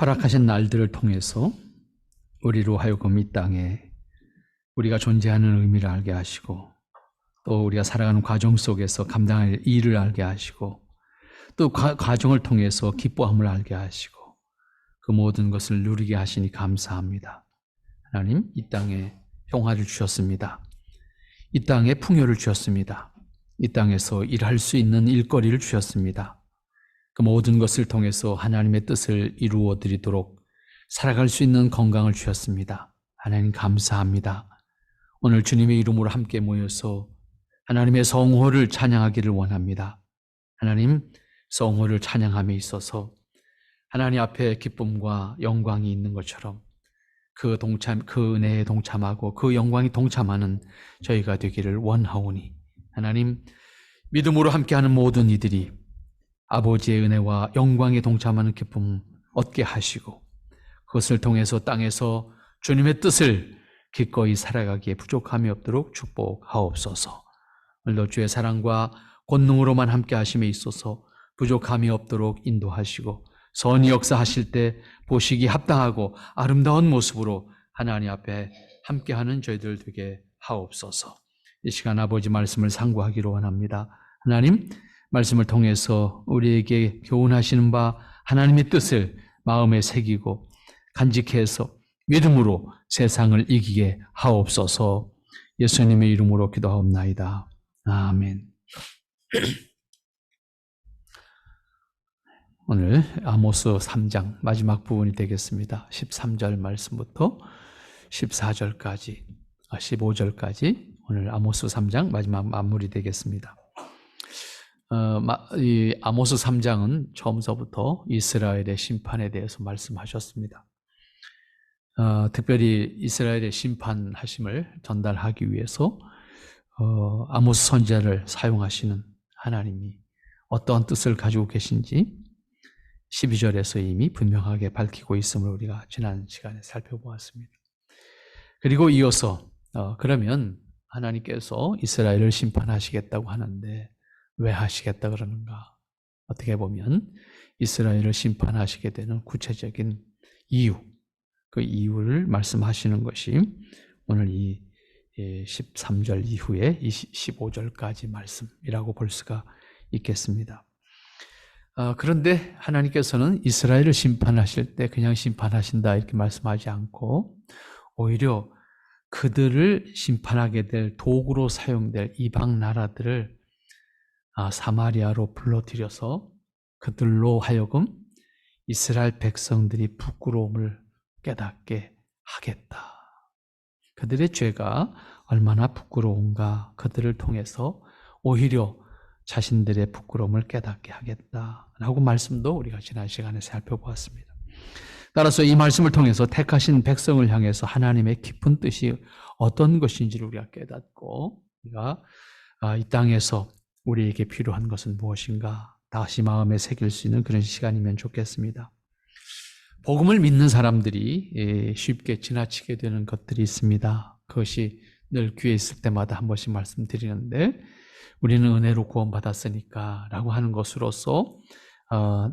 허락하신 날들을 통해서 우리로 하여금 이 땅에 우리가 존재하는 의미를 알게 하시고, 또 우리가 살아가는 과정 속에서 감당할 일을 알게 하시고, 또 과정을 통해서 기뻐함을 알게 하시고, 그 모든 것을 누리게 하시니 감사합니다. 하나님, 이 땅에 평화를 주셨습니다. 이 땅에 풍요를 주셨습니다. 이 땅에서 일할 수 있는 일거리를 주셨습니다. 그 모든 것을 통해서 하나님의 뜻을 이루어 드리도록 살아갈 수 있는 건강을 주셨습니다. 하나님 감사합니다. 오늘 주님의 이름으로 함께 모여서 하나님의 성호를 찬양하기를 원합니다. 하나님, 성호를 찬양함에 있어서 하나님 앞에 기쁨과 영광이 있는 것처럼 그 은혜에 동참하고 그 영광이 동참하는 저희가 되기를 원하오니, 하나님, 믿음으로 함께하는 모든 이들이 아버지의 은혜와 영광에 동참하는 기쁨 얻게 하시고, 그것을 통해서 땅에서 주님의 뜻을 기꺼이 살아가기에 부족함이 없도록 축복하옵소서. 오늘도 주의 사랑과 권능으로만 함께 하심에 있어서 부족함이 없도록 인도하시고, 선의 역사하실 때 보시기 합당하고 아름다운 모습으로 하나님 앞에 함께하는 저희들 되게 하옵소서. 이 시간 아버지 말씀을 상고하기로 원합니다. 하나님, 말씀을 통해서 우리에게 교훈하시는 바 하나님의 뜻을 마음에 새기고 간직해서 믿음으로 세상을 이기게 하옵소서. 예수님의 이름으로 기도하옵나이다. 아멘. 오늘 아모스 3장 마지막 부분이 되겠습니다. 13절 말씀부터 14절까지, 15절까지 오늘 아모스 3장 마지막 마무리 되겠습니다. 이 아모스 3장은 처음서부터 이스라엘의 심판에 대해서 말씀하셨습니다. 특별히 이스라엘의 심판하심을 전달하기 위해서 아모스 선지자를 사용하시는 하나님이 어떠한 뜻을 가지고 계신지 12절에서 이미 분명하게 밝히고 있음을 우리가 지난 시간에 살펴보았습니다. 그리고 이어서 그러면 하나님께서 이스라엘을 심판하시겠다고 하는데 왜 하시겠다 그러는가? 어떻게 보면 이스라엘을 심판하시게 되는 구체적인 이유, 그 이유를 말씀하시는 것이 오늘 이 13절 이후에 15절까지 말씀이라고 볼 수가 있겠습니다. 그런데 하나님께서는 이스라엘을 심판하실 때 그냥 심판하신다 이렇게 말씀하지 않고, 오히려 그들을 심판하게 될 도구로 사용될 이방 나라들을 사마리아로 불러들여서 그들로 하여금 이스라엘 백성들이 부끄러움을 깨닫게 하겠다. 그들의 죄가 얼마나 부끄러운가, 그들을 통해서 오히려 자신들의 부끄러움을 깨닫게 하겠다라고 말씀도 우리가 지난 시간에 살펴보았습니다. 따라서 이 말씀을 통해서 택하신 백성을 향해서 하나님의 깊은 뜻이 어떤 것인지를 우리가 깨닫고, 우리가 이 땅에서 우리에게 필요한 것은 무엇인가 다시 마음에 새길 수 있는 그런 시간이면 좋겠습니다. 복음을 믿는 사람들이 쉽게 지나치게 되는 것들이 있습니다. 그것이 늘 귀에 있을 때마다 한 번씩 말씀드리는데, 우리는 은혜로 구원받았으니까 라고 하는 것으로서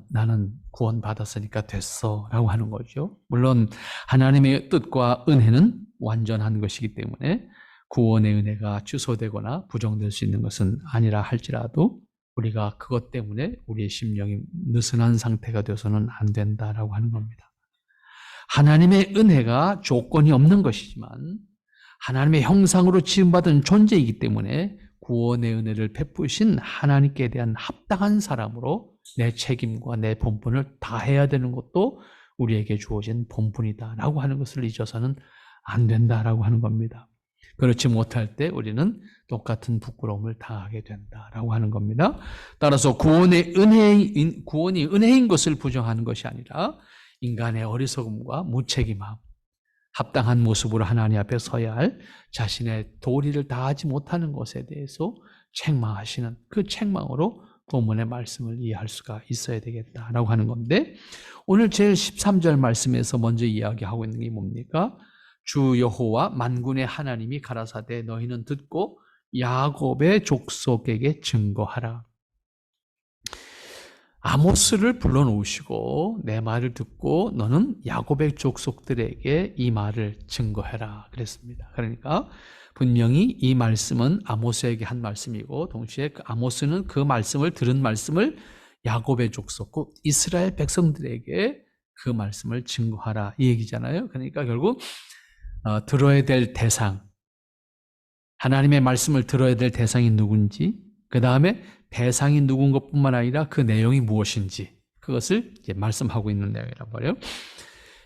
나는 구원받았으니까 됐어 라고 하는 거죠. 물론 하나님의 뜻과 은혜는 완전한 것이기 때문에 구원의 은혜가 취소되거나 부정될 수 있는 것은 아니라 할지라도 우리가 그것 때문에 우리의 심령이 느슨한 상태가 되어서는 안 된다라고 하는 겁니다. 하나님의 은혜가 조건이 없는 것이지만 하나님의 형상으로 지음받은 존재이기 때문에 구원의 은혜를 베푸신 하나님께 대한 합당한 사람으로 내 책임과 내 본분을 다해야 되는 것도 우리에게 주어진 본분이다라고 하는 것을 잊어서는 안 된다라고 하는 겁니다. 그렇지 못할 때 우리는 똑같은 부끄러움을 당하게 된다라고 하는 겁니다. 따라서 구원이 은혜인 것을 부정하는 것이 아니라 인간의 어리석음과 무책임함, 합당한 모습으로 하나님 앞에 서야 할 자신의 도리를 다하지 못하는 것에 대해서 책망하시는 그 책망으로 본문의 말씀을 이해할 수가 있어야 되겠다라고 하는 건데, 오늘 제일 13절 말씀에서 먼저 이야기하고 있는 게 뭡니까? 주 여호와 만군의 하나님이 가라사대 너희는 듣고 야곱의 족속에게 증거하라. 아모스를 불러놓으시고 내 말을 듣고 너는 야곱의 족속들에게 이 말을 증거해라 그랬습니다. 그러니까 분명히 이 말씀은 아모스에게 한 말씀이고 동시에 아모스는 그 말씀을 들은 말씀을 야곱의 족속, 곧 이스라엘 백성들에게 그 말씀을 증거하라 이 얘기잖아요. 그러니까 결국 들어야 될 대상, 하나님의 말씀을 들어야 될 대상이 누군지, 그 다음에 대상이 누군 것뿐만 아니라 그 내용이 무엇인지 그것을 이제 말씀하고 있는 내용이란 말이에요.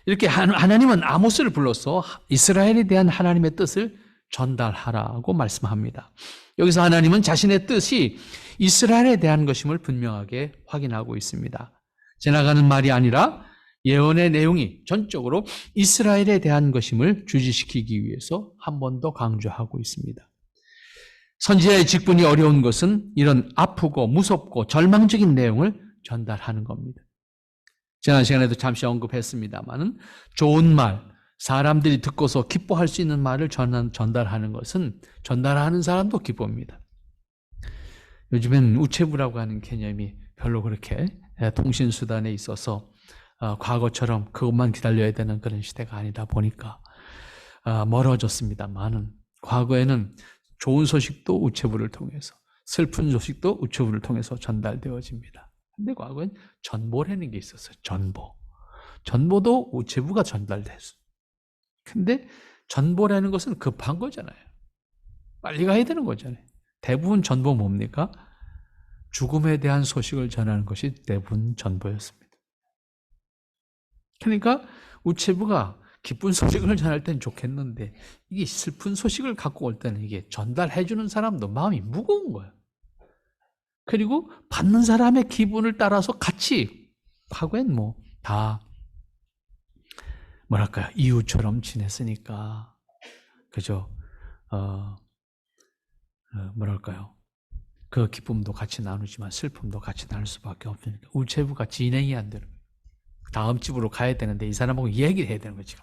이렇게 하나님은 아모스를 불러서 이스라엘에 대한 하나님의 뜻을 전달하라고 말씀합니다. 여기서 하나님은 자신의 뜻이 이스라엘에 대한 것임을 분명하게 확인하고 있습니다. 지나가는 말이 아니라 예언의 내용이 전적으로 이스라엘에 대한 것임을 주지시키기 위해서 한 번 더 강조하고 있습니다. 선지자의 직분이 어려운 것은 이런 아프고 무섭고 절망적인 내용을 전달하는 겁니다. 지난 시간에도 잠시 언급했습니다마는 좋은 말, 사람들이 듣고서 기뻐할 수 있는 말을 전달하는 것은 전달하는 사람도 기쁩니다. 요즘엔 우체부라고 하는 개념이 별로 그렇게 통신수단에 있어서 과거처럼 그것만 기다려야 되는 그런 시대가 아니다 보니까 멀어졌습니다만은 과거에는 좋은 소식도 우체부를 통해서, 슬픈 소식도 우체부를 통해서 전달되어집니다. 근데 과거엔 전보라는 게 있었어요. 전보도 우체부가 전달됐어요. 근데 전보라는 것은 급한 거잖아요. 빨리 가야 되는 거잖아요. 대부분 전보 뭡니까? 죽음에 대한 소식을 전하는 것이 대부분 전보였습니다. 그러니까 우체부가 기쁜 소식을 전할 땐 좋겠는데 이게 슬픈 소식을 갖고 올 때는 이게 전달해 주는 사람도 마음이 무거운 거예요. 그리고 받는 사람의 기분을 따라서 같이 과거엔 뭐 다 뭐랄까요, 이웃처럼 지냈으니까 그죠? 뭐랄까요, 그 기쁨도 같이 나누지만 슬픔도 같이 나눌 수밖에 없으니까 우체부가 진행이 안 되는 거예요. 다음 집으로 가야 되는데 이 사람하고 얘기를 해야 되는 거죠.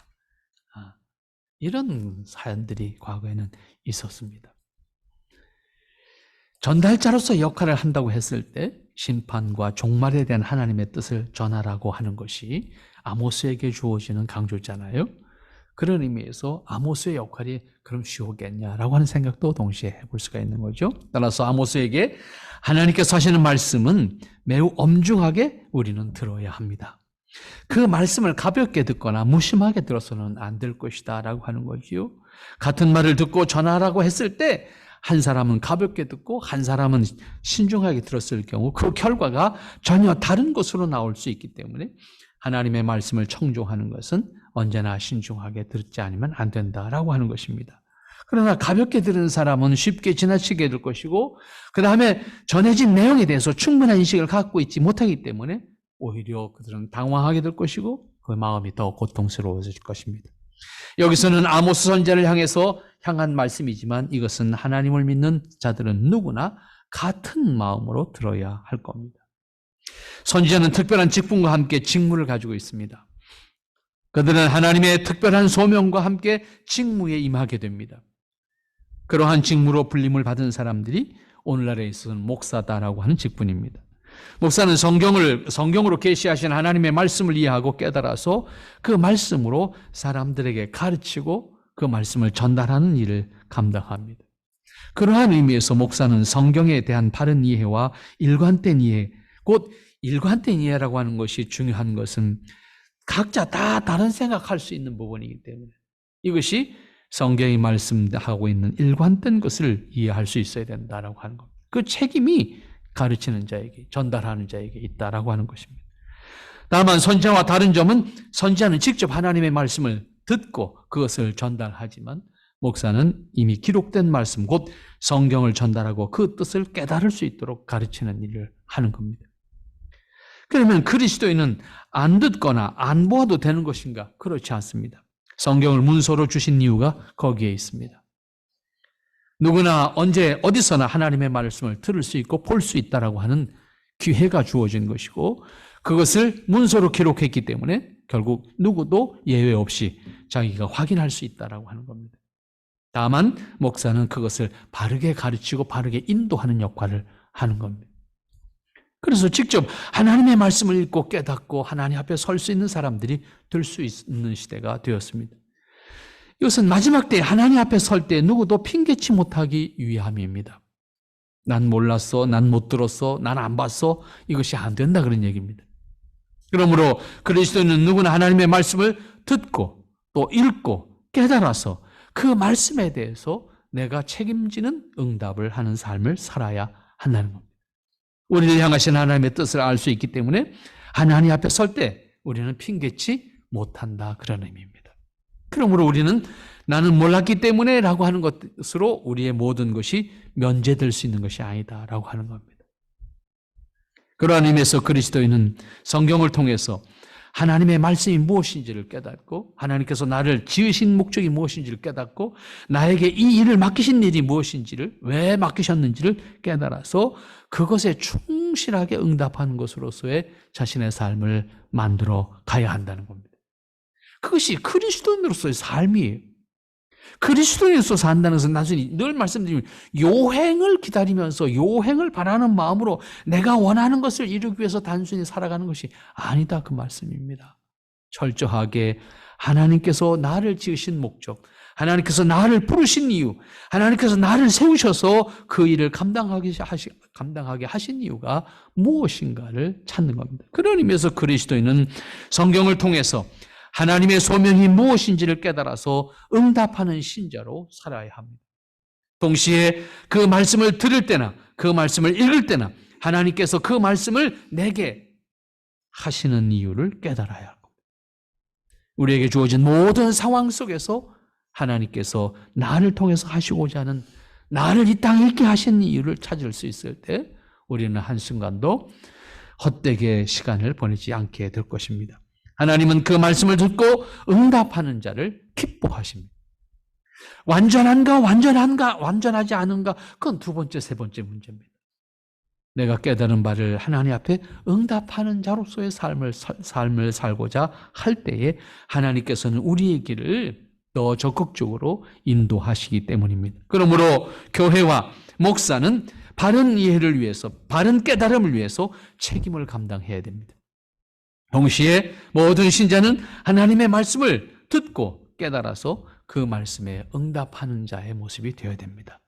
이런 사연들이 과거에는 있었습니다. 전달자로서 역할을 한다고 했을 때 심판과 종말에 대한 하나님의 뜻을 전하라고 하는 것이 아모스에게 주어지는 강조잖아요. 그런 의미에서 아모스의 역할이 그럼 쉬우겠냐라고 하는 생각도 동시에 해볼 수가 있는 거죠. 따라서 아모스에게 하나님께서 하시는 말씀은 매우 엄중하게 우리는 들어야 합니다. 그 말씀을 가볍게 듣거나 무심하게 들어서는 안 될 것이다 라고 하는 거지요. 같은 말을 듣고 전하라고 했을 때 한 사람은 가볍게 듣고 한 사람은 신중하게 들었을 경우 그 결과가 전혀 다른 것으로 나올 수 있기 때문에 하나님의 말씀을 청종하는 것은 언제나 신중하게 듣지 않으면 안 된다라고 하는 것입니다. 그러나 가볍게 들은 사람은 쉽게 지나치게 될 것이고 그 다음에 전해진 내용에 대해서 충분한 인식을 갖고 있지 못하기 때문에 오히려 그들은 당황하게 될 것이고 그 마음이 더 고통스러워질 것입니다. 여기서는 아모스 선지자를 향한 말씀이지만 이것은 하나님을 믿는 자들은 누구나 같은 마음으로 들어야 할 겁니다. 선지자는 특별한 직분과 함께 직무를 가지고 있습니다. 그들은 하나님의 특별한 소명과 함께 직무에 임하게 됩니다. 그러한 직무로 불림을 받은 사람들이 오늘날에 있어서는 목사다라고 하는 직분입니다. 목사는 성경으로 계시하신 하나님의 말씀을 이해하고 깨달아서 그 말씀으로 사람들에게 가르치고 그 말씀을 전달하는 일을 감당합니다. 그러한 의미에서 목사는 성경에 대한 바른 이해와 일관된 이해, 곧 일관된 이해라고 하는 것이 중요한 것은 각자 다 다른 생각할 수 있는 부분이기 때문에 이것이 성경이 말씀하고 있는 일관된 것을 이해할 수 있어야 된다라고 하는 것. 그 책임이 가르치는 자에게, 전달하는 자에게 있다라고 하는 것입니다. 다만 선지자와 다른 점은 선지자는 직접 하나님의 말씀을 듣고 그것을 전달하지만 목사는 이미 기록된 말씀, 곧 성경을 전달하고 그 뜻을 깨달을 수 있도록 가르치는 일을 하는 겁니다. 그러면 그리스도인은 안 듣거나 안 보아도 되는 것인가? 그렇지 않습니다. 성경을 문서로 주신 이유가 거기에 있습니다. 누구나 언제 어디서나 하나님의 말씀을 들을 수 있고 볼 수 있다라고 하는 기회가 주어진 것이고 그것을 문서로 기록했기 때문에 결국 누구도 예외 없이 자기가 확인할 수 있다라고 하는 겁니다. 다만 목사는 그것을 바르게 가르치고 바르게 인도하는 역할을 하는 겁니다. 그래서 직접 하나님의 말씀을 읽고 깨닫고 하나님 앞에 설 수 있는 사람들이 될 수 있는 시대가 되었습니다. 이것은 마지막 때에 하나님 앞에 설 때 누구도 핑계치 못하기 위함입니다. 난 몰랐어, 난 못 들었어, 난 안 봤어, 이것이 안 된다 그런 얘기입니다. 그러므로 그리스도인은 누구나 하나님의 말씀을 듣고 또 읽고 깨달아서 그 말씀에 대해서 내가 책임지는 응답을 하는 삶을 살아야 한다는 겁니다. 우리를 향하신 하나님의 뜻을 알 수 있기 때문에 하나님 앞에 설 때 우리는 핑계치 못한다 그런 의미입니다. 그러므로 우리는 나는 몰랐기 때문에 라고 하는 것으로 우리의 모든 것이 면제될 수 있는 것이 아니다 라고 하는 겁니다. 그러한 의미에서 그리스도인은 성경을 통해서 하나님의 말씀이 무엇인지를 깨닫고 하나님께서 나를 지으신 목적이 무엇인지를 깨닫고 나에게 이 일을 맡기신 일이 무엇인지를 왜 맡기셨는지를 깨달아서 그것에 충실하게 응답하는 것으로서의 자신의 삶을 만들어 가야 한다는 겁니다. 그것이 그리스도인으로서의 삶이에요. 그리스도인으로서 산다는 것은 나중에 늘 말씀드리면 요행을 기다리면서 요행을 바라는 마음으로 내가 원하는 것을 이루기 위해서 단순히 살아가는 것이 아니다 그 말씀입니다. 철저하게 하나님께서 나를 지으신 목적, 하나님께서 나를 부르신 이유, 하나님께서 나를 세우셔서 그 일을 감당하게 하신 이유가 무엇인가를 찾는 겁니다. 그런 의미에서 그리스도인은 성경을 통해서 하나님의 소명이 무엇인지를 깨달아서 응답하는 신자로 살아야 합니다. 동시에 그 말씀을 들을 때나 그 말씀을 읽을 때나 하나님께서 그 말씀을 내게 하시는 이유를 깨달아야 합니다. 우리에게 주어진 모든 상황 속에서 하나님께서 나를 통해서 하시고자 하는 나를 이 땅에 있게 하신 이유를 찾을 수 있을 때 우리는 한순간도 헛되게 시간을 보내지 않게 될 것입니다. 하나님은 그 말씀을 듣고 응답하는 자를 기뻐하십니다. 완전한가 완전하지 않은가 그건 두 번째 세 번째 문제입니다. 내가 깨달은 바를 하나님 앞에 응답하는 자로서의 삶을 살고자 할 때에 하나님께서는 우리의 길을 더 적극적으로 인도하시기 때문입니다. 그러므로 교회와 목사는 바른 이해를 위해서 바른 깨달음을 위해서 책임을 감당해야 됩니다. 동시에 모든 신자는 하나님의 말씀을 듣고 깨달아서 그 말씀에 응답하는 자의 모습이 되어야 됩니다.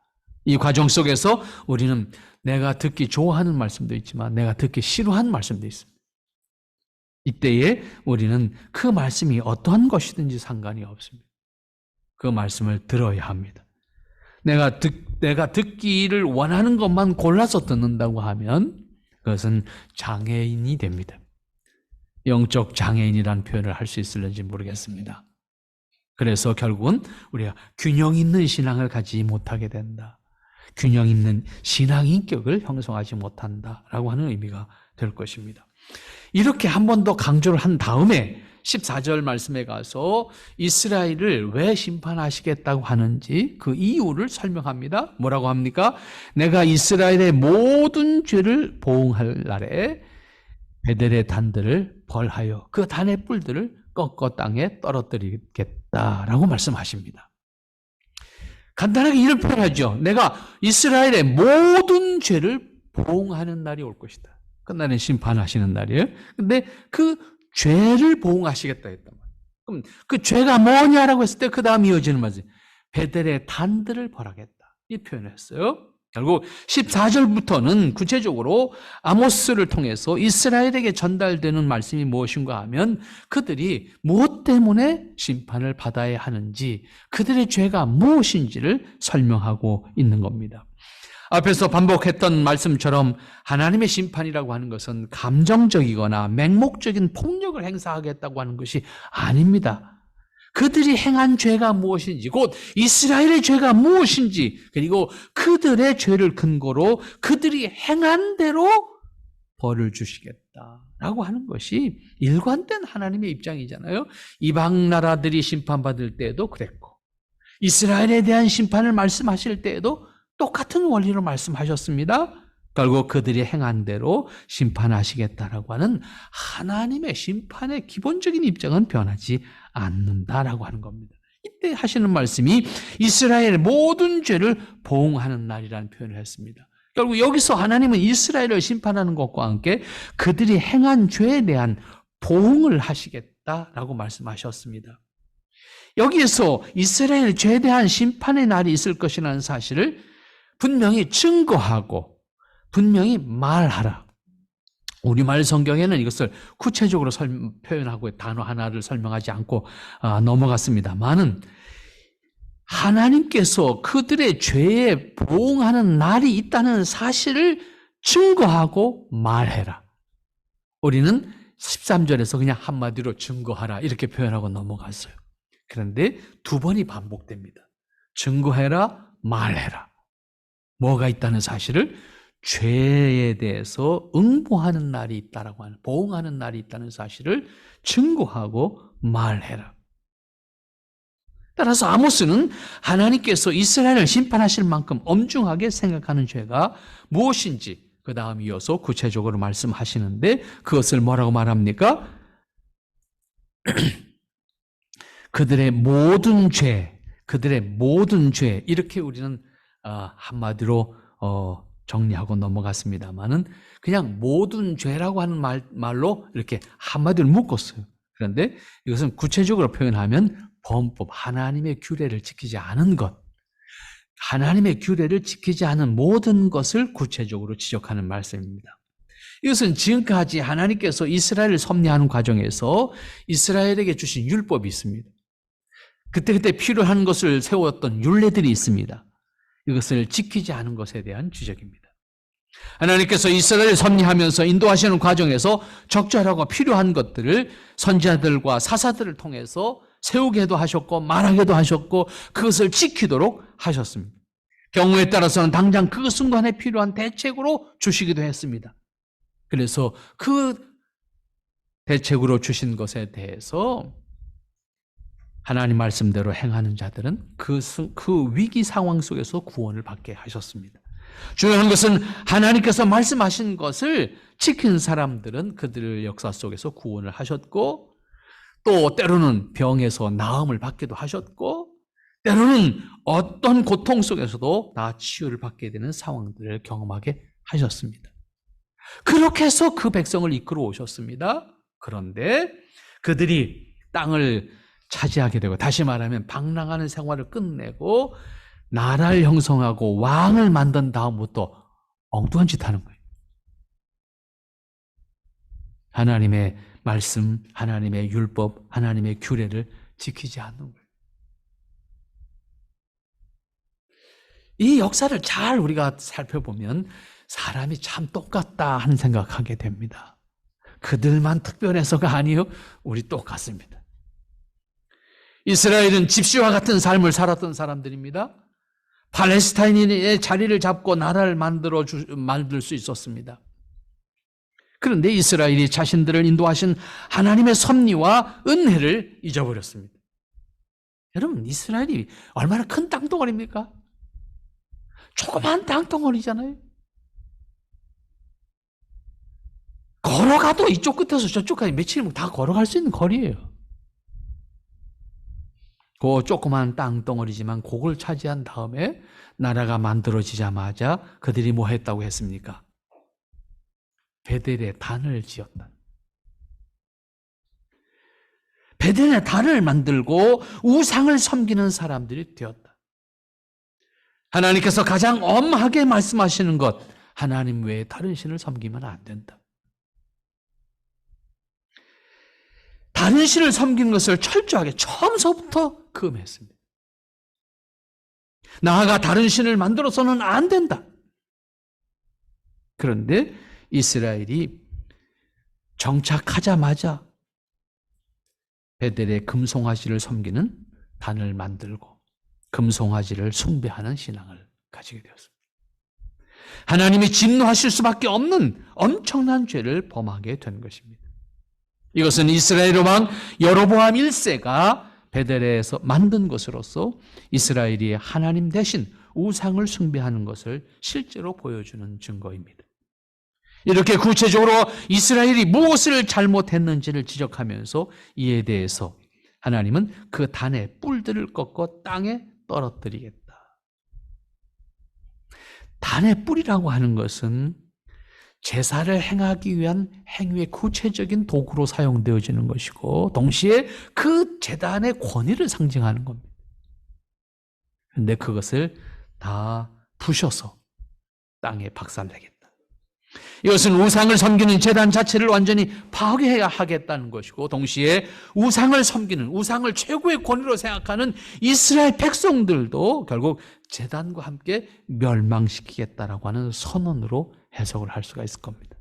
이 과정 속에서 우리는 내가 듣기 좋아하는 말씀도 있지만 내가 듣기 싫어하는 말씀도 있습니다. 이때에 우리는 그 말씀이 어떠한 것이든지 상관이 없습니다. 그 말씀을 들어야 합니다. 내가 듣기를 원하는 것만 골라서 듣는다고 하면 그것은 장애인이 됩니다. 영적 장애인이라는 표현을 할 수 있을는지 모르겠습니다. 그래서 결국은 우리가 균형 있는 신앙을 가지지 못하게 된다. 균형 있는 신앙 인격을 형성하지 못한다라고 하는 의미가 될 것입니다. 이렇게 한 번 더 강조를 한 다음에 14절 말씀에 가서 이스라엘을 왜 심판하시겠다고 하는지 그 이유를 설명합니다. 뭐라고 합니까? 내가 이스라엘의 모든 죄를 보응할 날에 베델의 단들을 벌하여 그 단의 뿔들을 꺾어 땅에 떨어뜨리겠다라고 말씀하십니다. 간단하게 이런 표현하죠. 내가 이스라엘의 모든 죄를 보응하는 날이 올 것이다. 끝나는 심판하시는 날이에요. 근데 그 죄를 보응하시겠다 했단 말이에요. 그럼 그 죄가 뭐냐라고 했을 때 그 다음 이어지는 말이지. 베델의 단들을 벌하겠다. 이 표현을 했어요. 결국 14절부터는 구체적으로 아모스를 통해서 이스라엘에게 전달되는 말씀이 무엇인가 하면 그들이 무엇 때문에 심판을 받아야 하는지 그들의 죄가 무엇인지를 설명하고 있는 겁니다. 앞에서 반복했던 말씀처럼 하나님의 심판이라고 하는 것은 감정적이거나 맹목적인 폭력을 행사하겠다고 하는 것이 아닙니다. 그들이 행한 죄가 무엇인지, 곧 이스라엘의 죄가 무엇인지, 그리고 그들의 죄를 근거로 그들이 행한 대로 벌을 주시겠다라고 하는 것이 일관된 하나님의 입장이잖아요. 이방 나라들이 심판받을 때에도 그랬고, 이스라엘에 대한 심판을 말씀하실 때에도 똑같은 원리로 말씀하셨습니다. 결국 그들이 행한 대로 심판하시겠다라고 하는 하나님의 심판의 기본적인 입장은 변하지 않는다라고 하는 겁니다. 이때 하시는 말씀이 이스라엘의 모든 죄를 보응하는 날이라는 표현을 했습니다. 결국 여기서 하나님은 이스라엘을 심판하는 것과 함께 그들이 행한 죄에 대한 보응을 하시겠다라고 말씀하셨습니다. 여기에서 이스라엘 죄에 대한 심판의 날이 있을 것이라는 사실을 분명히 증거하고 분명히 말하라. 우리말 성경에는 이것을 구체적으로 표현하고 단어 하나를 설명하지 않고 넘어갔습니다만은 하나님께서 그들의 죄에 보응하는 날이 있다는 사실을 증거하고 말해라. 우리는 13절에서 그냥 한마디로 증거하라 이렇게 표현하고 넘어갔어요. 그런데 두 번이 반복됩니다. 증거해라, 말해라. 뭐가 있다는 사실을 죄에 대해서 응보하는 날이 있다라고 하는, 보응하는 날이 있다는 사실을 증거하고 말해라. 따라서 아모스는 하나님께서 이스라엘을 심판하실 만큼 엄중하게 생각하는 죄가 무엇인지 그 다음 이어서 구체적으로 말씀하시는데 그것을 뭐라고 말합니까? 그들의 모든 죄 이렇게 우리는 한마디로 정리하고 넘어갔습니다만은 그냥 모든 죄라고 하는 말로 이렇게 한마디로 묶었어요. 그런데 이것은 구체적으로 표현하면 범법, 하나님의 규례를 지키지 않은 것, 하나님의 규례를 지키지 않은 모든 것을 구체적으로 지적하는 말씀입니다. 이것은 지금까지 하나님께서 이스라엘을 섭리하는 과정에서 이스라엘에게 주신 율법이 있습니다. 그때그때 필요한 것을 세웠던 율례들이 있습니다. 이것을 지키지 않은 것에 대한 지적입니다. 하나님께서 이스라엘을 섭리하면서 인도하시는 과정에서 적절하고 필요한 것들을 선지자들과 사사들을 통해서 세우게도 하셨고 말하게도 하셨고 그것을 지키도록 하셨습니다. 경우에 따라서는 당장 그 순간에 필요한 대책으로 주시기도 했습니다. 그래서 그 대책으로 주신 것에 대해서 하나님 말씀대로 행하는 자들은 그 위기 상황 속에서 구원을 받게 하셨습니다. 중요한 것은 하나님께서 말씀하신 것을 지킨 사람들은 그들의 역사 속에서 구원을 하셨고 또 때로는 병에서 나음을 받기도 하셨고 때로는 어떤 고통 속에서도 다 치유를 받게 되는 상황들을 경험하게 하셨습니다. 그렇게 해서 그 백성을 이끌어 오셨습니다. 그런데 그들이 땅을 차지하게 되고 다시 말하면 방랑하는 생활을 끝내고 나라를 형성하고 왕을 만든 다음부터 엉뚱한 짓 하는 거예요. 하나님의 말씀, 하나님의 율법, 하나님의 규례를 지키지 않는 거예요. 이 역사를 잘 우리가 살펴보면 사람이 참 똑같다 하는 생각하게 됩니다. 그들만 특별해서가 아니요, 우리 똑같습니다. 이스라엘은 집시와 같은 삶을 살았던 사람들입니다. 팔레스타인의 자리를 잡고 나라를 만들 수 있었습니다. 그런데 이스라엘이 자신들을 인도하신 하나님의 섭리와 은혜를 잊어버렸습니다. 여러분, 이스라엘이 얼마나 큰 땅덩어리입니까? 조그만 땅덩어리잖아요. 걸어가도 이쪽 끝에서 저쪽까지 며칠 다 걸어갈 수 있는 거리예요. 그 조그만 땅덩어리지만 그걸 차지한 다음에 나라가 만들어지자마자 그들이 뭐 했다고 했습니까? 베델에 단을 지었다. 베델에 단을 만들고 우상을 섬기는 사람들이 되었다. 하나님께서 가장 엄하게 말씀하시는 것, 하나님 외에 다른 신을 섬기면 안 된다. 다른 신을 섬기는 것을 철저하게 처음서부터 금했습니다. 나아가 다른 신을 만들어서는 안 된다. 그런데 이스라엘이 정착하자마자 베델의 금송아지를 섬기는 단을 만들고 금송아지를 숭배하는 신앙을 가지게 되었습니다. 하나님이 진노하실 수밖에 없는 엄청난 죄를 범하게 된 것입니다. 이것은 이스라엘 왕 여로보암 1세가 베델에서 만든 것으로서 이스라엘이 하나님 대신 우상을 숭배하는 것을 실제로 보여주는 증거입니다. 이렇게 구체적으로 이스라엘이 무엇을 잘못했는지를 지적하면서 이에 대해서 하나님은 그 단의 뿔들을 꺾어 땅에 떨어뜨리겠다. 단의 뿌리라고 하는 것은 제사를 행하기 위한 행위의 구체적인 도구로 사용되어지는 것이고 동시에 그 제단의 권위를 상징하는 겁니다. 그런데 그것을 다 부셔서 땅에 박살내겠다. 이것은 우상을 섬기는 제단 자체를 완전히 파괴해야 하겠다는 것이고 동시에 우상을 섬기는, 우상을 최고의 권위로 생각하는 이스라엘 백성들도 결국 제단과 함께 멸망시키겠다라고 하는 선언으로 해석을 할 수가 있을 겁니다.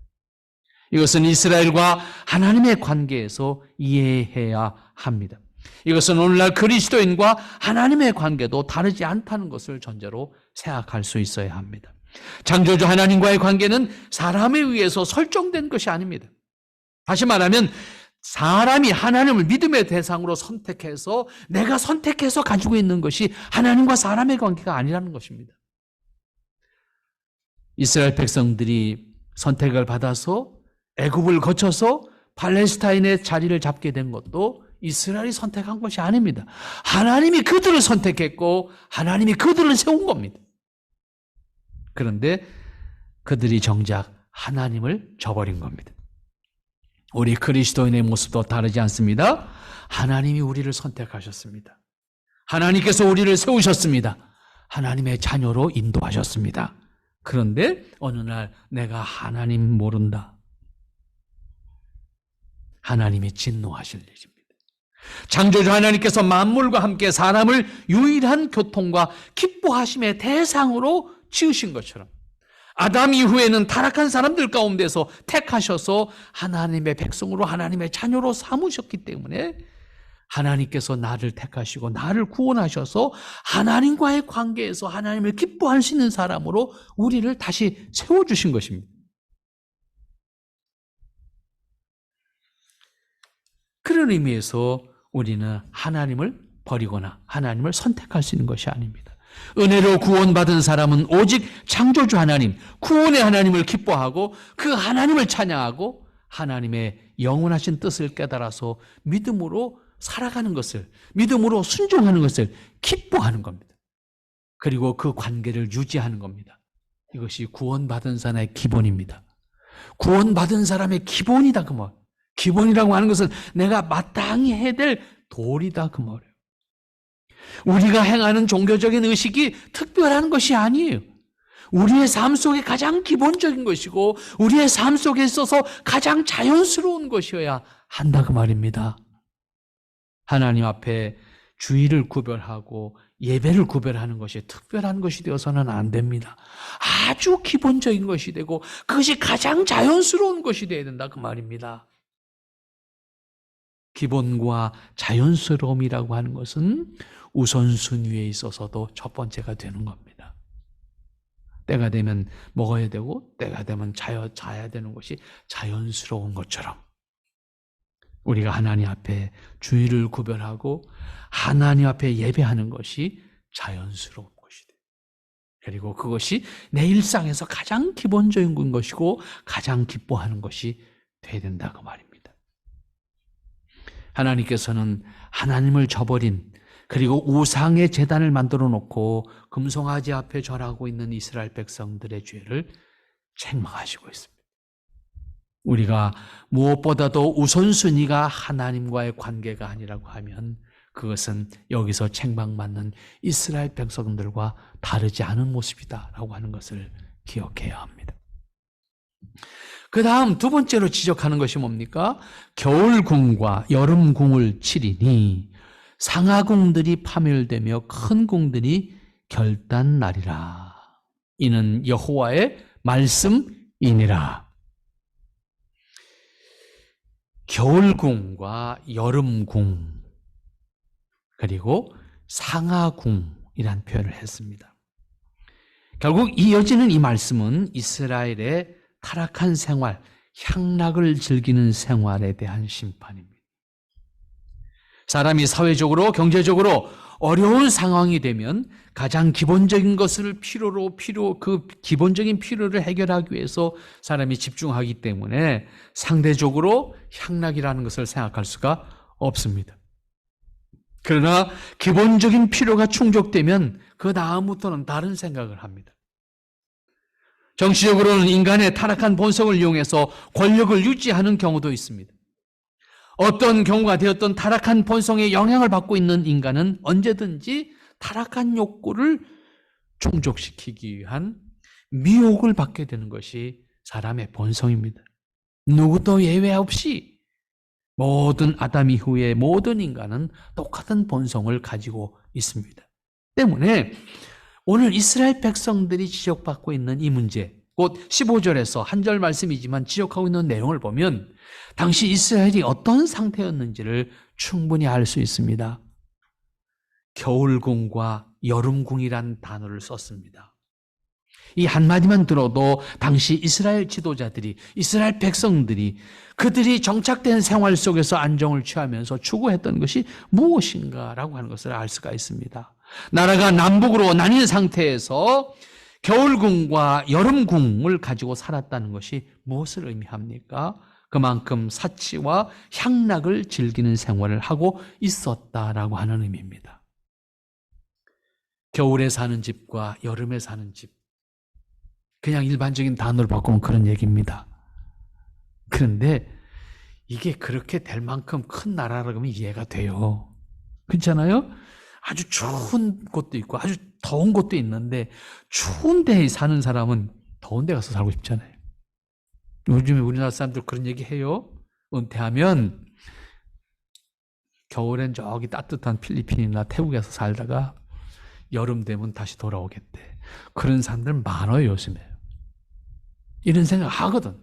이것은 이스라엘과 하나님의 관계에서 이해해야 합니다. 이것은 오늘날 그리스도인과 하나님의 관계도 다르지 않다는 것을 전제로 생각할 수 있어야 합니다. 창조주 하나님과의 관계는 사람에 의해서 설정된 것이 아닙니다. 다시 말하면 사람이 하나님을 믿음의 대상으로 선택해서 내가 선택해서 가지고 있는 것이 하나님과 사람의 관계가 아니라는 것입니다. 이스라엘 백성들이 선택을 받아서 애굽을 거쳐서 팔레스타인의 자리를 잡게 된 것도 이스라엘이 선택한 것이 아닙니다. 하나님이 그들을 선택했고 하나님이 그들을 세운 겁니다. 그런데 그들이 정작 하나님을 저버린 겁니다. 우리 그리스도인의 모습도 다르지 않습니다. 하나님이 우리를 선택하셨습니다. 하나님께서 우리를 세우셨습니다. 하나님의 자녀로 인도하셨습니다. 그런데 어느 날 내가 하나님 모른다. 하나님이 진노하실 일입니다. 창조주 하나님께서 만물과 함께 사람을 유일한 교통과 기뻐하심의 대상으로 지으신 것처럼 아담 이후에는 타락한 사람들 가운데서 택하셔서 하나님의 백성으로 하나님의 자녀로 삼으셨기 때문에 하나님께서 나를 택하시고 나를 구원하셔서 하나님과의 관계에서 하나님을 기뻐할 수 있는 사람으로 우리를 다시 세워주신 것입니다. 그런 의미에서 우리는 하나님을 버리거나 하나님을 선택할 수 있는 것이 아닙니다. 은혜로 구원받은 사람은 오직 창조주 하나님, 구원의 하나님을 기뻐하고 그 하나님을 찬양하고 하나님의 영원하신 뜻을 깨달아서 믿음으로 살아가는 것을, 믿음으로 순종하는 것을 기뻐하는 겁니다. 그리고 그 관계를 유지하는 겁니다. 이것이 구원받은 사람의 기본입니다. 구원받은 사람의 기본이다 그 말. 기본이라고 하는 것은 내가 마땅히 해야 될 도리다 그 말이에요. 우리가 행하는 종교적인 의식이 특별한 것이 아니에요. 우리의 삶 속에 가장 기본적인 것이고 우리의 삶 속에 있어서 가장 자연스러운 것이어야 한다 그 말입니다. 하나님 앞에 주의를 구별하고 예배를 구별하는 것이 특별한 것이 되어서는 안 됩니다. 아주 기본적인 것이 되고 그것이 가장 자연스러운 것이 되어야 된다 그 말입니다. 기본과 자연스러움이라고 하는 것은 우선순위에 있어서도 첫 번째가 되는 겁니다. 때가 되면 먹어야 되고 때가 되면 자야 되는 것이 자연스러운 것처럼 우리가 하나님 앞에 주의를 구별하고 하나님 앞에 예배하는 것이 자연스러운 것이 돼요. 그리고 그것이 내 일상에서 가장 기본적인 것이고 가장 기뻐하는 것이 돼야 된다고 말입니다. 하나님께서는 하나님을 저버린 그리고 우상의 제단을 만들어 놓고 금송아지 앞에 절하고 있는 이스라엘 백성들의 죄를 책망하시고 있습니다. 우리가 무엇보다도 우선순위가 하나님과의 관계가 아니라고 하면 그것은 여기서 책망받는 이스라엘 백성들과 다르지 않은 모습이다라고 하는 것을 기억해야 합니다. 그 다음 두 번째로 지적하는 것이 뭡니까? 겨울궁과 여름궁을 치리니 상하궁들이 파멸되며 큰 궁들이 결단나리라. 이는 여호와의 말씀이니라. 겨울궁과 여름궁 그리고 상하궁이란 표현을 했습니다. 결국 이어지는 이 말씀은 이스라엘의 타락한 생활, 향락을 즐기는 생활에 대한 심판입니다. 사람이 사회적으로, 경제적으로 어려운 상황이 되면 가장 기본적인 것을 그 기본적인 필요를 해결하기 위해서 사람이 집중하기 때문에 상대적으로 향락이라는 것을 생각할 수가 없습니다. 그러나 기본적인 필요가 충족되면 그 다음부터는 다른 생각을 합니다. 정치적으로는 인간의 타락한 본성을 이용해서 권력을 유지하는 경우도 있습니다. 어떤 경우가 되었던 타락한 본성에 영향을 받고 있는 인간은 언제든지 타락한 욕구를 충족시키기 위한 미혹을 받게 되는 것이 사람의 본성입니다. 누구도 예외 없이 모든 아담 이후의 모든 인간은 똑같은 본성을 가지고 있습니다. 때문에 오늘 이스라엘 백성들이 지적받고 있는 이 문제, 곧 15절에서 한 절 말씀이지만 지적하고 있는 내용을 보면 당시 이스라엘이 어떤 상태였는지를 충분히 알 수 있습니다. 겨울궁과 여름궁이란 단어를 썼습니다. 이 한마디만 들어도 당시 이스라엘 지도자들이, 이스라엘 백성들이 그들이 정착된 생활 속에서 안정을 취하면서 추구했던 것이 무엇인가라고 하는 것을 알 수가 있습니다. 나라가 남북으로 나뉜 상태에서 겨울궁과 여름궁을 가지고 살았다는 것이 무엇을 의미합니까? 그만큼 사치와 향락을 즐기는 생활을 하고 있었다라고 하는 의미입니다. 겨울에 사는 집과 여름에 사는 집, 그냥 일반적인 단어를 바꾸면 그런 얘기입니다. 그런데 이게 그렇게 될 만큼 큰 나라라고 하면 이해가 돼요. 그렇잖아요? 아주 추운 곳도 있고 아주 더운 곳도 있는데 추운 데에 사는 사람은 더운 데 가서 살고 싶잖아요. 요즘에 우리나라 사람들 그런 얘기 해요. 은퇴하면 겨울엔 저기 따뜻한 필리핀이나 태국에서 살다가 여름 되면 다시 돌아오겠대. 그런 사람들 많아요, 요즘에. 이런 생각 하거든.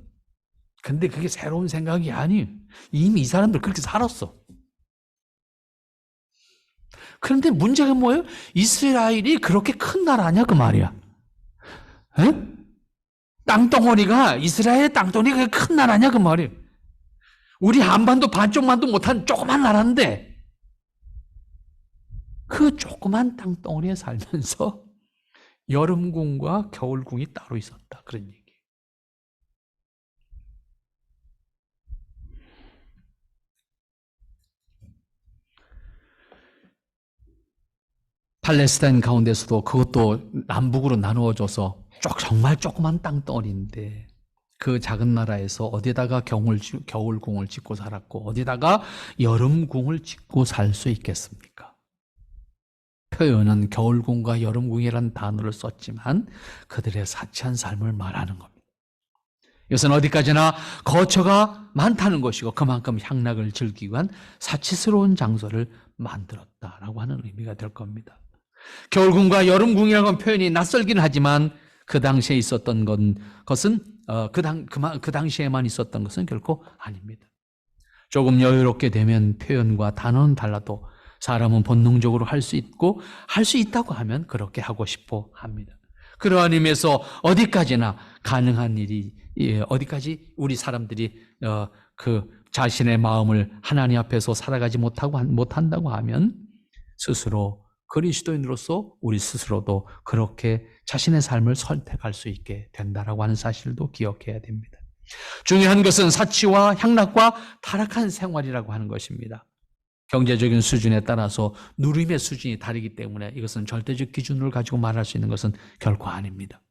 근데 그게 새로운 생각이 아니에요. 이미 이 사람들 그렇게 살았어. 그런데 문제가 뭐예요? 이스라엘이 그렇게 큰 나라냐 그 말이야. 에? 땅덩어리가, 이스라엘의 땅덩어리가 큰 나라냐 그 말이에요. 우리 한반도 반쪽만도 못한 조그만 나라인데 그 조그만 땅덩어리에 살면서 여름궁과 겨울궁이 따로 있었다. 그런 얘기. 팔레스타인 가운데서도 그것도 남북으로 나누어져서 정말 조그만 땅덩어리인데 그 작은 나라에서 어디다가 겨울궁을 짓고 살았고 어디다가 여름궁을 짓고 살 수 있겠습니까? 표현은 겨울궁과 여름궁이라는 단어를 썼지만 그들의 사치한 삶을 말하는 겁니다. 이것은 어디까지나 거처가 많다는 것이고 그만큼 향락을 즐기기 위한 사치스러운 장소를 만들었다라고 하는 의미가 될 겁니다. 겨울궁과 여름궁이라고 하는 표현이 낯설긴 하지만 그 당시에 있었던 것은 그 당시에만 있었던 것은 결코 아닙니다. 조금 여유롭게 되면 표현과 단어는 달라도 사람은 본능적으로 할 수 있고 할 수 있다고 하면 그렇게 하고 싶어 합니다. 그러한 의미에서 어디까지나 가능한 일이 어디까지 우리 사람들이 그 자신의 마음을 하나님 앞에서 살아가지 못한다고 하면 스스로 그리스도인으로서 우리 스스로도 그렇게 자신의 삶을 선택할 수 있게 된다라고 하는 사실도 기억해야 됩니다. 중요한 것은 사치와 향락과 타락한 생활이라고 하는 것입니다. 경제적인 수준에 따라서 누림의 수준이 다르기 때문에 이것은 절대적 기준을 가지고 말할 수 있는 것은 결코 아닙니다.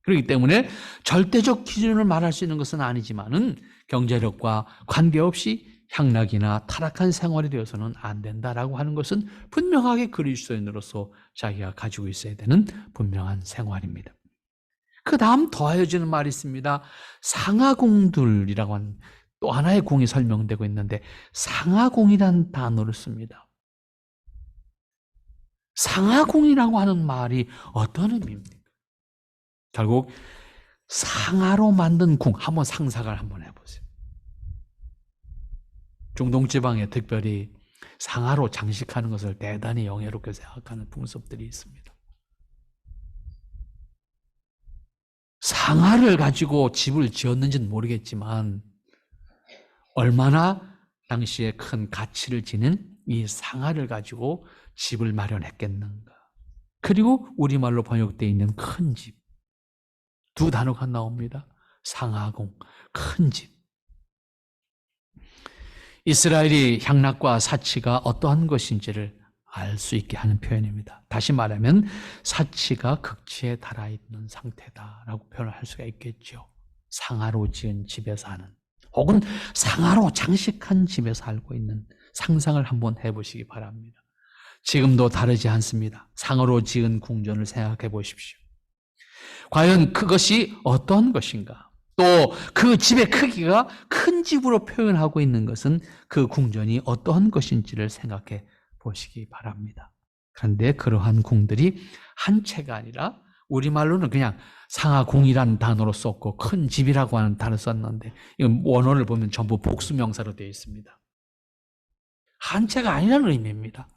그렇기 때문에 절대적 기준을 말할 수 있는 것은 아니지만은 경제력과 관계없이 향락이나 타락한 생활이 되어서는 안 된다라고 하는 것은 분명하게 그리스도인으로서 자기가 가지고 있어야 되는 분명한 생활입니다. 그 다음 더하여지는 말이 있습니다. 상하궁들이라고 하는 또 하나의 궁이 설명되고 있는데 상하궁이라는 단어를 씁니다. 상하궁이라고 하는 말이 어떤 의미입니까? 결국 상하로 만든 궁, 한번 상상을 한번 해보세요. 중동 지방에 특별히 상하로 장식하는 것을 대단히 영예롭게 생각하는 풍습들이 있습니다. 상하를 가지고 집을 지었는지는 모르겠지만 얼마나 당시에 큰 가치를 지닌 이 상하를 가지고 집을 마련했겠는가. 그리고 우리말로 번역되어 있는 큰 집. 두 단어가 나옵니다. 상하궁, 큰 집. 이스라엘이 향락과 사치가 어떠한 것인지를 알 수 있게 하는 표현입니다. 다시 말하면 사치가 극치에 달아있는 상태다라고 표현을 할 수가 있겠죠. 상아로 지은 집에 사는, 혹은 상아로 장식한 집에 살고 있는 상상을 한번 해보시기 바랍니다. 지금도 다르지 않습니다. 상으로 지은 궁전을 생각해 보십시오. 과연 그것이 어떤 것인가? 또 그 집의 크기가 큰 집으로 표현하고 있는 것은 그 궁전이 어떠한 것인지를 생각해 보시기 바랍니다. 그런데 그러한 궁들이 한 채가 아니라 우리말로는 그냥 상하궁이라는 단어로 썼고 큰 집이라고 하는 단어 썼는데 원어를 보면 전부 복수명사로 되어 있습니다. 한 채가 아니라는 의미입니다.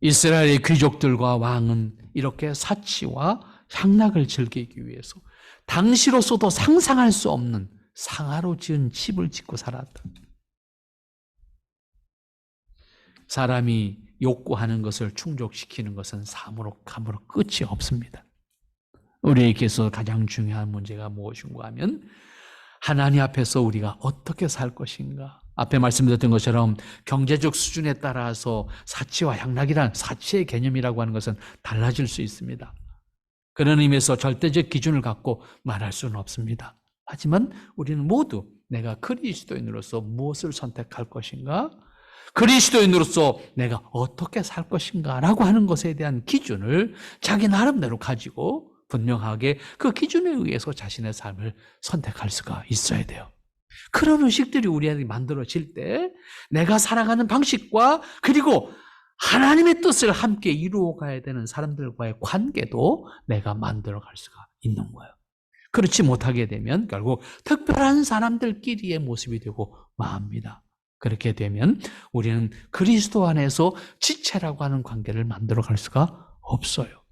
이스라엘의 귀족들과 왕은 이렇게 사치와 향락을 즐기기 위해서 당시로서도 상상할 수 없는 상아로 지은 집을 짓고 살았다. 사람이 욕구하는 것을 충족시키는 것은 사무로 끝이 없습니다. 우리에게서 가장 중요한 문제가 무엇인가 하면 하나님 앞에서 우리가 어떻게 살 것인가. 앞에 말씀드렸던 것처럼 경제적 수준에 따라서 사치와 향락이란 사치의 개념이라고 하는 것은 달라질 수 있습니다. 그런 의미에서 절대적 기준을 갖고 말할 수는 없습니다. 하지만 우리는 모두 내가 그리스도인으로서 무엇을 선택할 것인가, 그리스도인으로서 내가 어떻게 살 것인가 라고 하는 것에 대한 기준을 자기 나름대로 가지고 분명하게 그 기준에 의해서 자신의 삶을 선택할 수가 있어야 돼요. 그런 의식들이 우리에게 만들어질 때 내가 살아가는 방식과 그리고 하나님의 뜻을 함께 이루어가야 되는 사람들과의 관계도 내가 만들어갈 수가 있는 거예요. 그렇지 못하게 되면 결국 특별한 사람들끼리의 모습이 되고 맙니다. 그렇게 되면 우리는 그리스도 안에서 지체라고 하는 관계를 만들어갈 수가 없어요.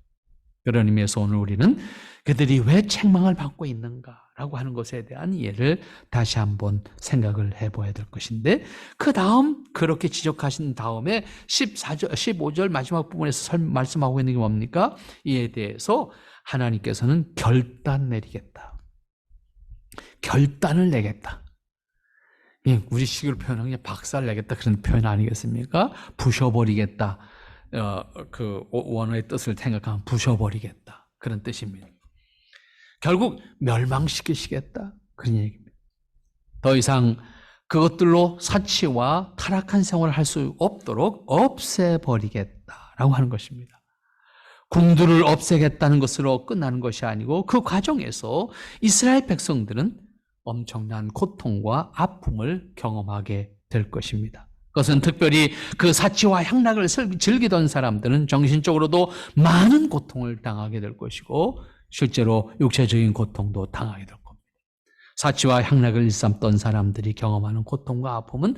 그런 의미에서 오늘 우리는 그들이 왜 책망을 받고 있는가라고 하는 것에 대한 이해를 다시 한번 생각을 해봐야 될 것인데, 그 다음 그렇게 지적하신 다음에 15절 마지막 부분에서 말씀하고 있는 게 뭡니까? 이에 대해서 하나님께서는 결단 내리겠다. 결단을 내겠다. 우리 식으로 표현하면 그냥 박살 내겠다 그런 표현 아니겠습니까? 부셔버리겠다. 그 원어의 뜻을 생각하면 부셔버리겠다. 그런 뜻입니다. 결국 멸망시키시겠다. 그런 얘기입니다. 더 이상 그것들로 사치와 타락한 생활을 할 수 없도록 없애버리겠다라고 하는 것입니다. 궁들을 없애겠다는 것으로 끝나는 것이 아니고 그 과정에서 이스라엘 백성들은 엄청난 고통과 아픔을 경험하게 될 것입니다. 그것은 특별히 그 사치와 향락을 즐기던 사람들은 정신적으로도 많은 고통을 당하게 될 것이고 실제로 육체적인 고통도 당하게 될 겁니다. 사치와 향락을 일삼던 사람들이 경험하는 고통과 아픔은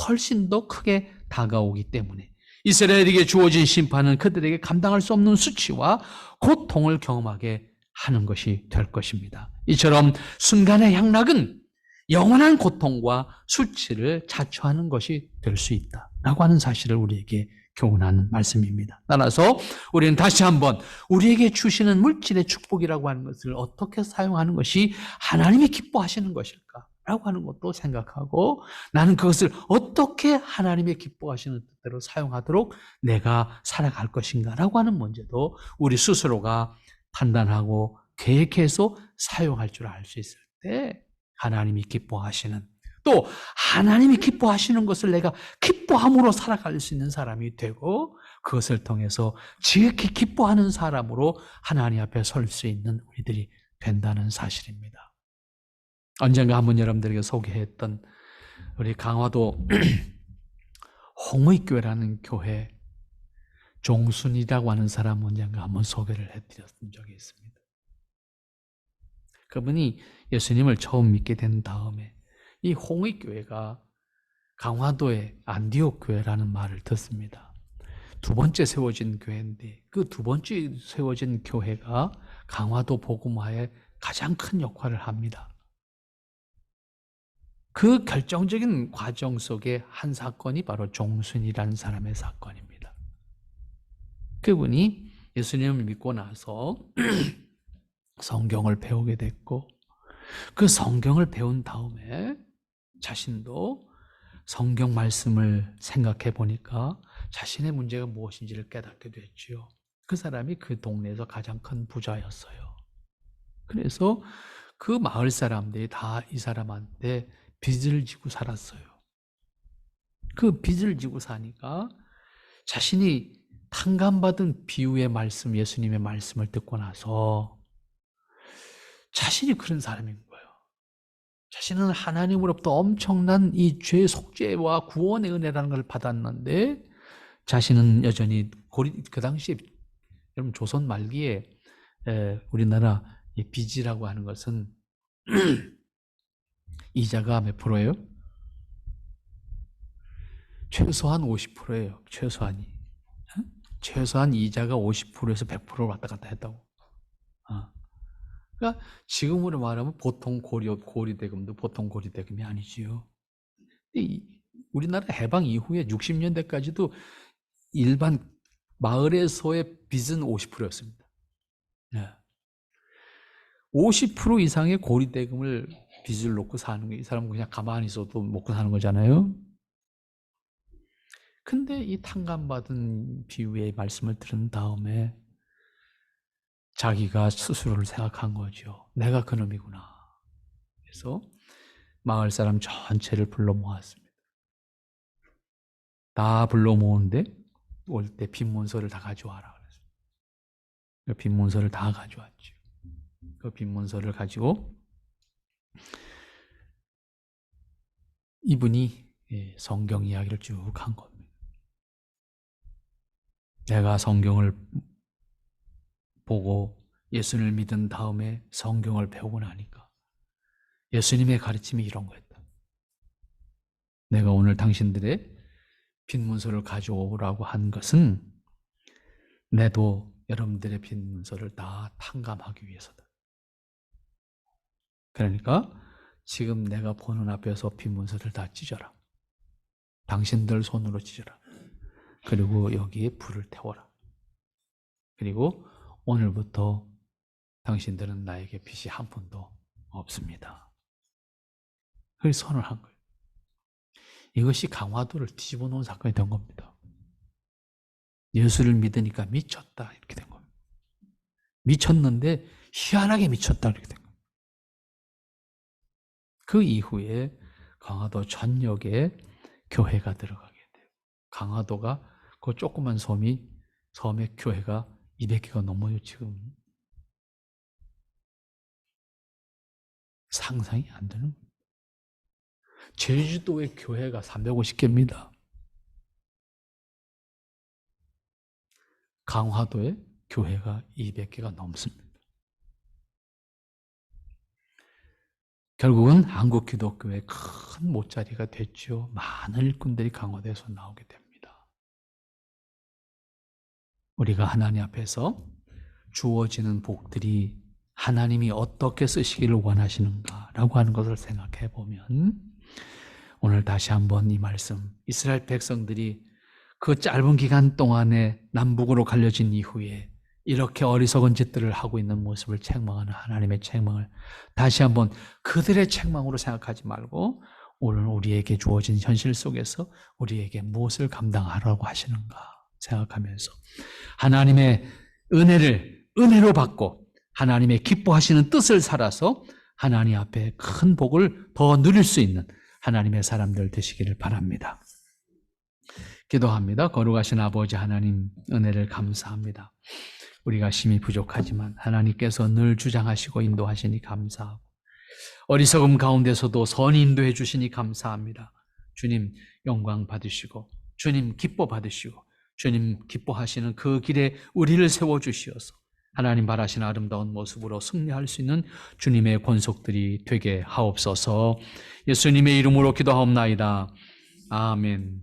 훨씬 더 크게 다가오기 때문에 이스라엘에게 주어진 심판은 그들에게 감당할 수 없는 수치와 고통을 경험하게 하는 것이 될 것입니다. 이처럼 순간의 향락은 영원한 고통과 수치를 자초하는 것이 될 수 있다라고 하는 사실을 우리에게 교훈하는 말씀입니다. 따라서 우리는 다시 한번 우리에게 주시는 물질의 축복이라고 하는 것을 어떻게 사용하는 것이 하나님이 기뻐하시는 것일까라고 하는 것도 생각하고 나는 그것을 어떻게 하나님의 기뻐하시는 뜻대로 사용하도록 내가 살아갈 것인가라고 하는 문제도 우리 스스로가 판단하고 계획해서 사용할 줄 알 수 있을 때 하나님이 기뻐하시는, 또 하나님이 기뻐하시는 것을 내가 기뻐함으로 살아갈 수 있는 사람이 되고 그것을 통해서 지극히 기뻐하는 사람으로 하나님 앞에 설 수 있는 우리들이 된다는 사실입니다. 언젠가 한번 여러분들에게 소개했던 우리 강화도 홍의교회라는 교회 종순이라고 하는 사람 언젠가 한번 소개를 해드렸던 적이 있습니다. 그분이 예수님을 처음 믿게 된 다음에 이 홍의교회가 강화도의 안디옥 교회라는 말을 듣습니다. 두 번째 세워진 교회인데 그 두 번째 세워진 교회가 강화도 복음화에 가장 큰 역할을 합니다. 그 결정적인 과정 속에 한 사건이 바로 종순이라는 사람의 사건입니다. 그분이 예수님을 믿고 나서 성경을 배우게 됐고 그 성경을 배운 다음에 자신도 성경 말씀을 생각해 보니까 자신의 문제가 무엇인지를 깨닫게 됐지요. 그 사람이 그 동네에서 가장 큰 부자였어요. 그래서 그 마을 사람들이 다 이 사람한테 빚을 지고 살았어요. 그 빚을 지고 사니까 자신이 탕감받은 비유의 말씀, 예수님의 말씀을 듣고 나서 자신이 그런 사람인 거예요. 자신은 하나님으로부터 엄청난 이 죄 속죄와 구원의 은혜라는 걸 받았는데 자신은 여전히 그 당시에 여러분 조선 말기에 우리나라 빚이라고 하는 것은 이자가 몇 프로예요? 최소한 50%예요. 최소한이. 최소한 이자가 50%에서 100%를 왔다 갔다 했다고. 그러니까 지금으로 말하면 보통 고리대금도 보통 고리대금이 아니지요. 우리나라 해방 이후에 60년대까지도 일반 마을에서의 빚은 50%였습니다. 50% 이상의 고리대금을 빚을 놓고 사는 게 이 사람은 그냥 가만히 있어도 먹고 사는 거잖아요. 근데 이 탕감받은 비유의 말씀을 들은 다음에 자기가 스스로를 생각한 거죠. 내가 그놈이구나. 그래서 마을 사람 전체를 불러 모았습니다. 다 불러 모으는데 올 때 빈문서를 다 가져와라 그랬어요. 그 빈문서를 다 가져왔죠. 그 빈문서를 가지고 이분이 성경 이야기를 쭉 한 겁니다. 내가 성경을 보고 예수님을 믿은 다음에 성경을 배우고 나니까 예수님의 가르침이 이런 거였다. 내가 오늘 당신들의 빈문서를 가져오라고 한 것은 내도 여러분들의 빈문서를 다 탕감하기 위해서다. 그러니까 지금 내가 보는 앞에서 빈문서를 다 찢어라. 당신들 손으로 찢어라. 그리고 여기에 불을 태워라. 그리고 오늘부터 당신들은 나에게 빚이 한 푼도 없습니다. 그래서 선을 한 거예요. 이것이 강화도를 뒤집어 놓은 사건이 된 겁니다. 예수를 믿으니까 미쳤다 이렇게 된 겁니다. 미쳤는데 희한하게 미쳤다 이렇게 된 겁니다. 그 이후에 강화도 전역에 교회가 들어가게 돼요. 강화도가 그 조그만 섬의 교회가 200개가 넘어요 지금. 상상이 안 되는 거예요. 제주도의 교회가 350개입니다. 강화도의 교회가 200개가 넘습니다. 결국은 한국기독교의 큰 못자리가 됐죠. 많은 일꾼들이 강화도에서 나오게 됩니다. 우리가 하나님 앞에서 주어지는 복들이 하나님이 어떻게 쓰시기를 원하시는가라고 하는 것을 생각해 보면 오늘 다시 한번 이 말씀, 이스라엘 백성들이 그 짧은 기간 동안에 남북으로 갈려진 이후에 이렇게 어리석은 짓들을 하고 있는 모습을 책망하는 하나님의 책망을 다시 한번 그들의 책망으로 생각하지 말고 오늘 우리에게 주어진 현실 속에서 우리에게 무엇을 감당하라고 하시는가 생각하면서 하나님의 은혜로 받고 하나님의 기뻐하시는 뜻을 살아서 하나님 앞에 큰 복을 더 누릴 수 있는 하나님의 사람들 되시기를 바랍니다. 기도합니다. 거룩하신 아버지 하나님 은혜를 감사합니다. 우리가 심히 부족하지만 하나님께서 늘 주장하시고 인도하시니 감사하고 어리석음 가운데서도 선히 인도해 주시니 감사합니다. 주님 영광 받으시고 주님 기뻐 받으시고 주님 기뻐하시는 그 길에 우리를 세워주시어서 하나님 바라시는 아름다운 모습으로 승리할 수 있는 주님의 권속들이 되게 하옵소서. 예수님의 이름으로 기도하옵나이다. 아멘.